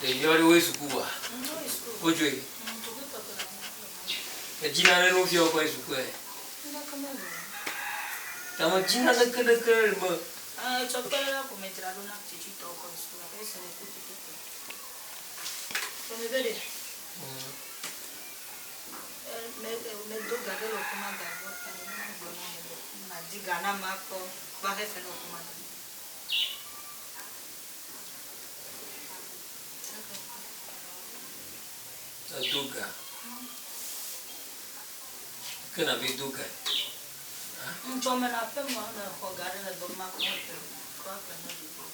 De yori we sukuwa. Ojwe. Jina na no fio kwa sukuwa. Tama jina na kada mo. Chokela kumetra na chichi to kwa sukuwa. Ese ne kuti. Kone vede. Me do gadelo kuma gado. Na digana mako ba hefe no kuma. Duga. Kena be duga. Chome na pe mo na hogare na doma ko kwa kana bibi.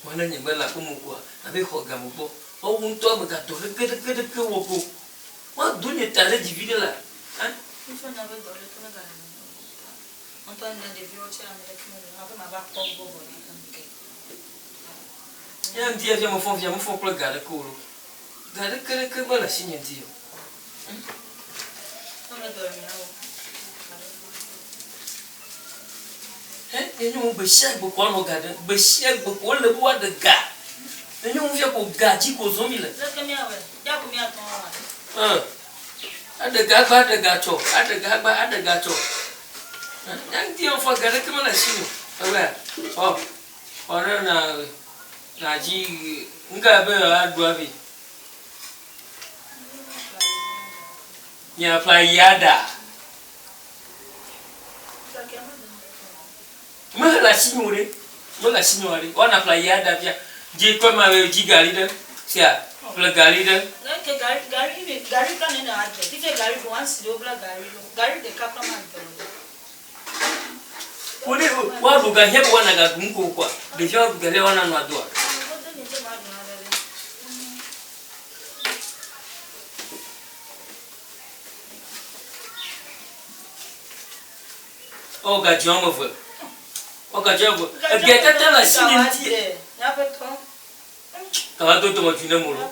Wana nyembela kumukwa abe hoga mupo. O unto magato ke woko. Wa dunya tare divide la. Hein? Il faut na be dole to na gare. On peut na de vieux chez Amérique na ba ma ba ko bobo na kan ke. Ya ndia vya mfon kwa gare ko. Gare ke bala sinye ndio. On dole na o. Enyo mbeshia bokwa no gade beshia bokwa le bo de ga enyo mfia ko gaji ko zomi le Leke mi awe ya ko mi aton wa adega ba adega cho yang dia fa gade ke mala sinu awe ora na ji nga be adua bi ya fa yada Mala signore, wana playada pia. Je kwa mawe jigari de. Sia, pla gari de. Ke gari kan ni na aje. Tife gari ko ansi do bla gari de kapla man to. Ode wa buga hebo wana ga gunko kwa. De jo buga le wana no adua. O ga jomo vo. Okajabu, biata la sinenti. Ya peton. Kato to mafinamu.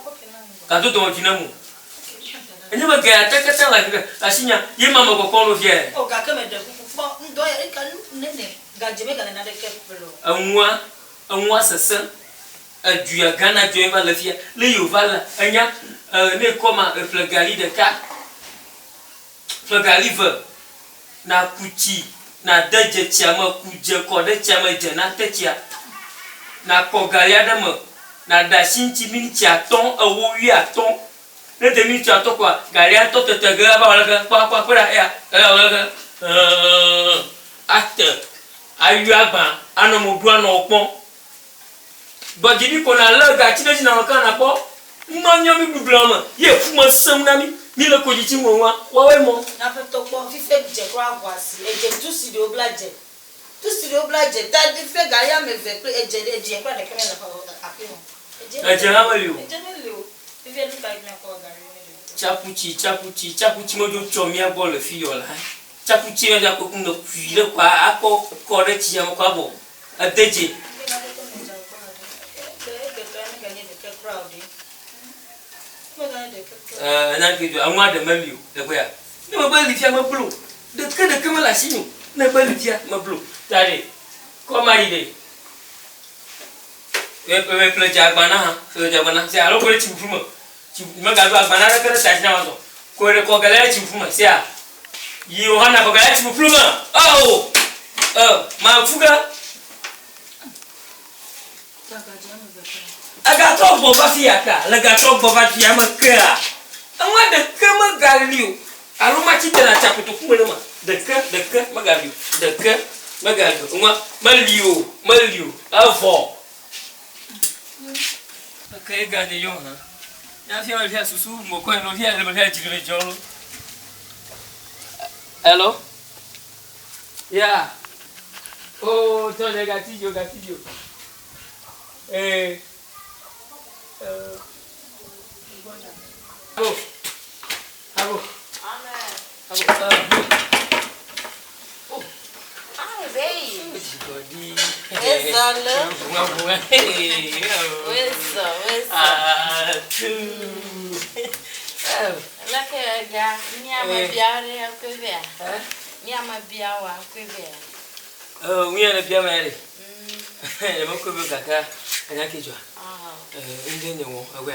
Kato to mafinamu. Eni ba biata kata la sinya, ye mama ko kono vie. O ga keme de bo ndo e kan nene. Ga jeme ga na de kepelo. Anwa sasa. Aduya gana joe ba la fia. Le yovala anya ne koma flagali de ka. Flagali ve na kuchi. Na daje chama kuje kode chama jena techia na kogalia dama na dashinchi mini chaton awo wi aton ne de mini chaton kwa galia to tetega ba wala kwa kwa ya wala acte ayu aba anomo du ana opon bojini ko na la ga chineji na kan na po mmanyo mi bublama ye fuma sam na mi le ko jichi wonwa wa we mo na fe to po fi fe je kwa kwasi eje tu si de oblaje ta de fe ga ya me ve pe eje kwa de keme na pa api mo eje ha wali o eje ne le o fi fe lu ka ina ko ga chapuchi mo jo chomi abo le fi yo la chapuchi ya ko kuno fi le kwa ako ko de chi am kwa bo adeje na kitu amwa de maliu de kwa ni mo bali fia mablu de kama la sinu na bali fia mablu tare ko mari de we ple jagbana ha so jagbana se alo ko ti fuma ti ma ga do agbana na kere ta na wazo ko re ko gale ti fuma se a yi o hana ko gale ti fuma ma fuga aga to bo ba fia ka la ga to bo ba fia ma ka anwa de kama galiu aluma ti na chaputo kuma ma de ka magaliu de ka magaliu anwa maliu avo okay ga de yo ha ya fia le fia susu mo ko no fia le fia tigre jolo hello yeah oh to de gatillo Abo. Amen. Oh. Ai, veio. Godi. Exala. Bunga. Essa. Tu. Ela que já minha mãe biara é o que vê. Minha mãe biara é o que vê. Oui, elle est bien mêlée. Elle m'a coupé caca. Elle a qui joue. Une dernière one, ah ouais.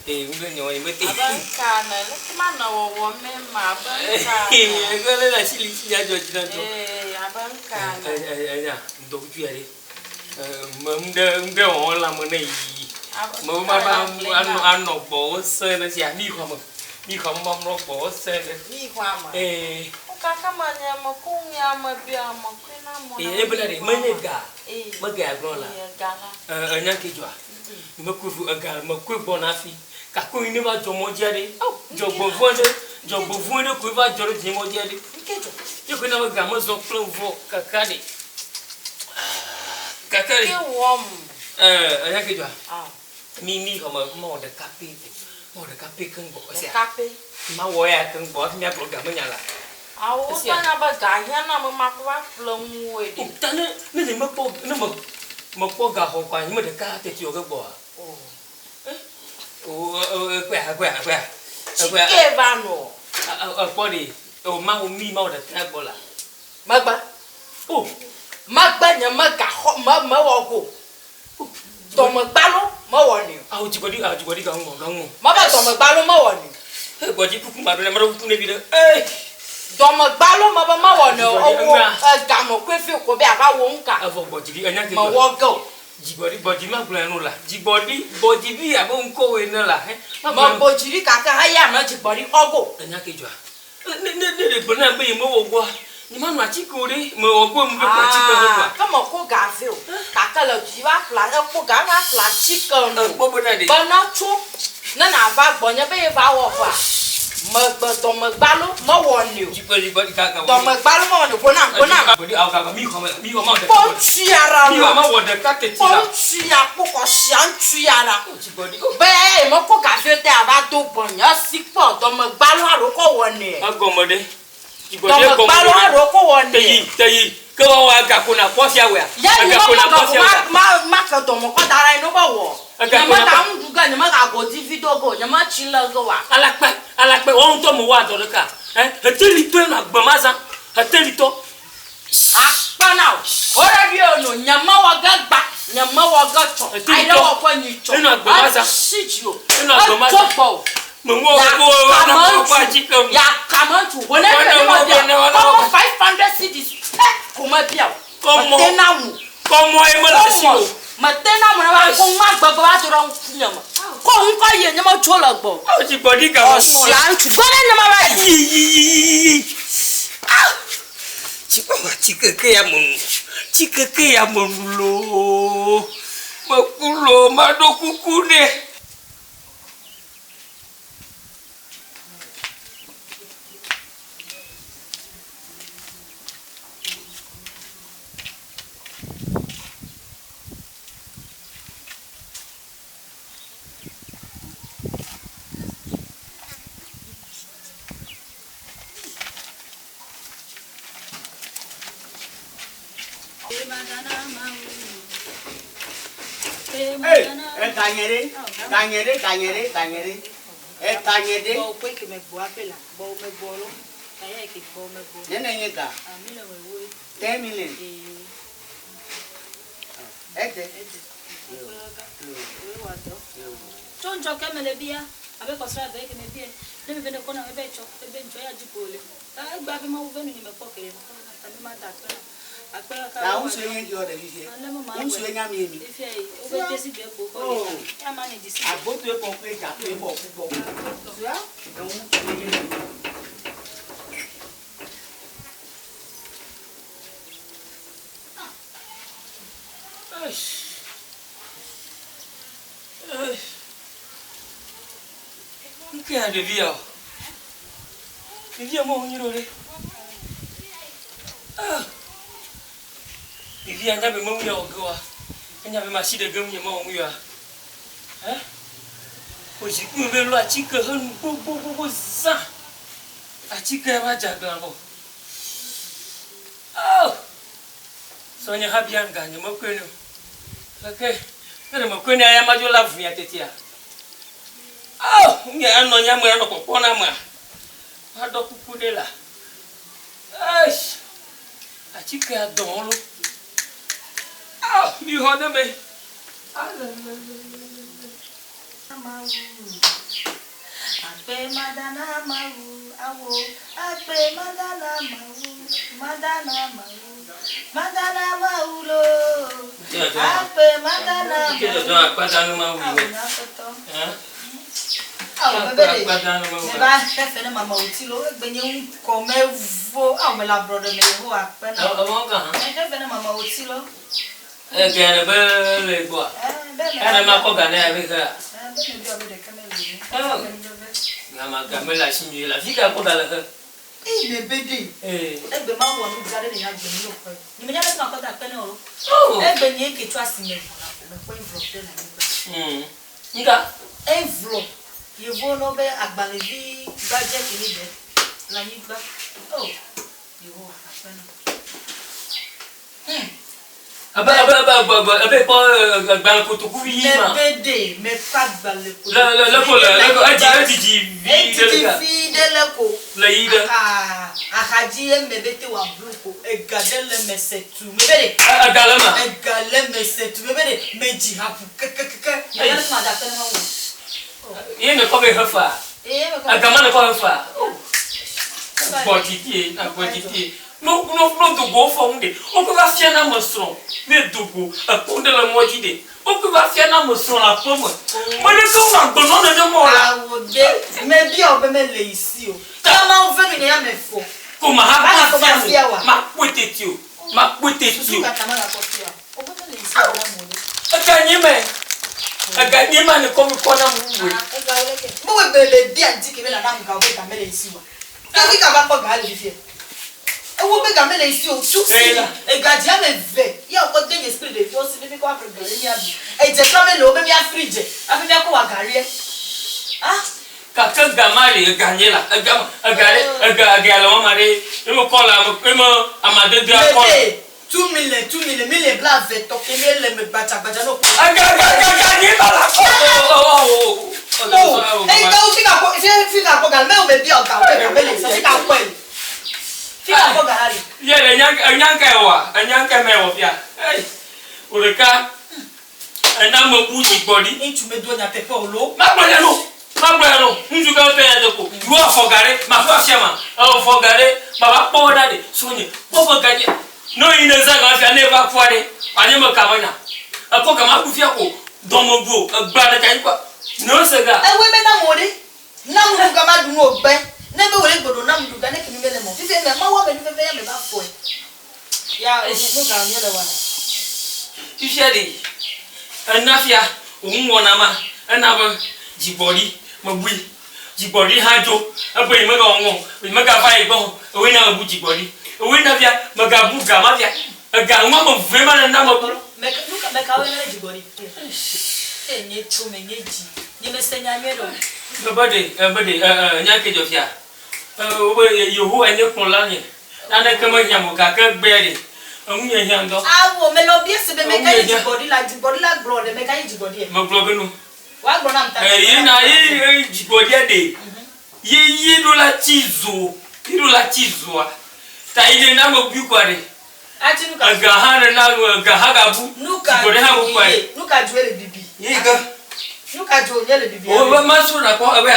Et une dernière one, il m'a dit. Abang kana, le mana wo même abang kana. Elle a si l'ici à George Danto. Abang kana. Donc tu allais. M'de on la monnaie. M'ma an no boss, c'est ya mi comme. Mi comme mon boss, c'est. Mi comme. Kaka manya makunya mabia makuna mona. Belare menega. Mega grola. Gala. Anya ki jwa. Me kufu agal me ku bonafi. Ka ko ni ba jomo jade. Jobo vonde ku ba joro jimo jade. Yo ko na ba gamo zo plan vo kakade. Kakade. Ke wom. Anya ki jwa. Mi ko mo de kapi. Mo de kapi kan bo sia. Kapi. Ma wo ya kan bo mi a program nya la. Awu tanya bagaya na mmakwa flom wedi. Tane ne de mapo ga ho kwa ni me de ka te ti o ga bo. Kwa. Chike vano. Body. O ma o mi ma o de ka bo la. Magba. Magba nya maga ho ma wo go. To magba lo ma wo ni. A o jibodi ga ngo. Ma ba to magba lo ma wo ni. E bodi kuku ma do na ma do ku ne bi de. Doma gbalo ma ba ma wo no owo gamo kwefi ko be aba wo nka Avo bodi anya ke ma wo go jibodi bodi ma gula no la jibodi bi abo nko we no la ma bojiri kaka ha ya ma jibodi ogo anya ke jwa ne bona be mo wo gwa ni ma no achikore mo wo gwa mo be kwa chiko gwa kama ko ga feel kaka la jiwa fla ko ga na fla chicken no bo bona de ba na chu na va gbonya be va wo fa to magbalo ma woni jibodi kaka to magbalo ma woni kona bodi au kaka mi ko ma de ko chiara mi ma wo de ka te ti la ko chia ko sian chiara jibodi be mo ko ka fe te aba to bonya sipo to magbalo aro ko woni agomode jibodi ko magbalo aro ko woni teyi ko wa ga ko na po sia we ga ko na po sia ma ka to mo ko dara ino ba wo nyama ka mduga nyama ka go video go nyama chila go wa alakpe won to mo wa do ka eteli to na gbamaza eteli to pa now already no nyama wa gba nyama wa ga to ai da wa kwa ni cho ina gbamaza sijo ina gbamaza mo wo na kwa chicken ya kama tu wona ko 500 cedis ko ma bia ko tena mu como e mala siwo matena mo na ko ma gbagba wa to ron nyama ko nko ye nyama chola gbo o ti body ka o si antu go na nyama ba chikeke ya monlo makulo madokukune Tanyere. Tanyere. Bo kwe ke me bo apela, bo me bo lo. Kaya ke bo me bo. Nene nyeka. Amila we we. 10 million. Ete. We wato. Chonjo ke me le bia. Abe ko sra be ke me bia. Ne me bene ko na be cho, be njo ya jipole. Ta gba bi ma wo venu ni me pokere. Ta mi ma da kra. Na unsu enye di order ise. Unsu enya mi emi. Ife o be tesi be ko ko. Ya ma ni disi. Agboto e pon pe ja pe mo pupo. Ya? Unsu enye. Nke a de via. Via mo nyiro le. Via ndabe mo ya ogwa. Nya be ma si de gam nya mo ya. O ji ku be lo achike han bo za. Achike ba jaga bo. So nya habia nganya mo kwenu. Okay. Nere mo kwenu aya ma jo la via tetia. Nya ano nya mo ano popona ma. Ado kukudela. tu peux dans l'eau. Ah, il y a un mais. Akpe madana mawu awo akpe madana mawu lo akpe madana mawu ah bébé me ba chef na mama otilo egbenye ko mevo ah me la brother me ho akpe na chef na mama otilo Again, belle quoi. Elle m'a pas gagné avec ça. Gamma la chimie, la vie qui a pas dans le. Eh, bébé. Eh, ben, ma voix nous garder les gens de nous. Il me dit avec ma corde à peine. Oh, eh, ben, il que tu as signé. Mais quoi, enveloppe là. Nika. Enveloppe. Il vaut nos belles à balayer, gadget qui est belle. La nuit bas. Oh, il vaut à peine. Abe pas dans le côté couille mais bébé mais pas dans le côté le fidèle ko la ida akaji mbebete wa bluko egadele mesetu bébé agalama egale mesetu bébé meji hapu kekekeke ya ma da pena wo yene ko be hafa agama ne ko hafa botiti na botiti no Togo fondé. On peut pas faire un monstre. Mais Togo, à compte de la moitié. On peut pas faire un monstre la pomme. Moi, les gens m'ont donné de moi là. Mais bien, on peut mettre les ici. Comment on veut venir à mes faux? Comment ma pouette tio. Ma pouette tio. On peut mettre les ici à la mode. Gagner man comme qu'on a moué. Moi, bébé, bien dit que la dame va mettre les ici. Qu'est-ce qu'il va pas gagner? Ewo be gamele ici o tout et gadia me ve ya ko de esprit de Dieu si quoi que gari ya bi e je tro me lo be mi afridge abi mi ko wa gari ah ka gamale gagner là agale on mari e mo kola mo amade de akol 2 bla ve to ke me bacha no gagner la oh e ga o fika ko gal me o be bi o ga o be gamele so fika ko Fika ko gari. Yele nyanka mewa pia. Hey. Ureka. Ana mo buji body. Intu me do nya pepe olo. Magboya no. Nju ka pe ya ko. You are forgare, ma fa fiama. Oh forgare, baba po da de. Sonye. Popo gaje. No ine za ga fia never kwade. Anye mo kamanya. Ako kama ku fia ko. Domo go, gba da kan kwa. No se ga. E we me na mo de. Na mu ga ma du mo gbe. Nebe wole gbodo na mdu gane kimi mele mo fife me ma wa me fife ya me ba fo ya no ga nyele wana fife de anafia wona ma ana ba jibori mabui jibori hajo abo me ga onwo me ga fa igbon we na bu jibori we na bia me ga bu ga ma bia ga nwa mo vraiment na ma bro me ka we na jibori enye to me nyeji ni me senya nyedo bade nyake jofia Yohu anye konlanye nane kama nyamu kaka gbere amunye nyando awo me lo bi se be me ka jibodi la bro de me ka jibodi me bloge no wa gbo na mta ye jibodi de ye do la tizo ta ile na mo bi kware ati nuka ga hana na ga hagabu jibodi ha mo kware nuka juele bibi yiga nuka juele bibi o ma so na ko ebe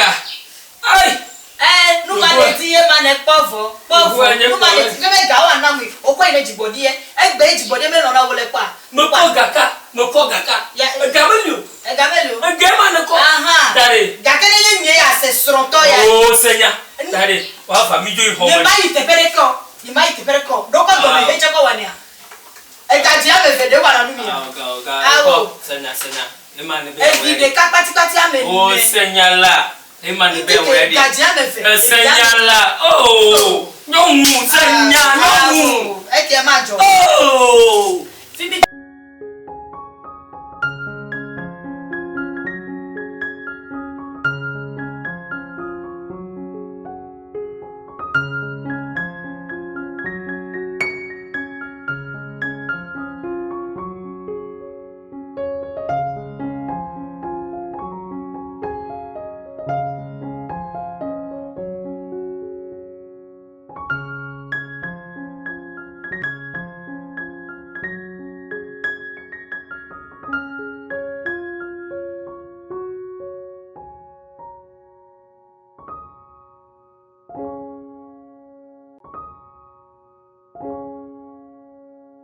ai nuka le tie ma ne povo nuka le tie me ga wa na mi o ko ile jibodi egbe jibodi me lo na wole pa mo ko gaka ya gamelu gama na ko dare gaka ne nye ya se sronto ya o senya dare wa fa mi jo iho ni mai te pere ko do ko do me he chako wania e ka dia me fede wa na nu mi awo senya e ma ne be e bi de ka pati ame o senya la e ma ne be we di ka dia me fe senya la oh nyomu senya nyomu e ke ma jo oh fi bi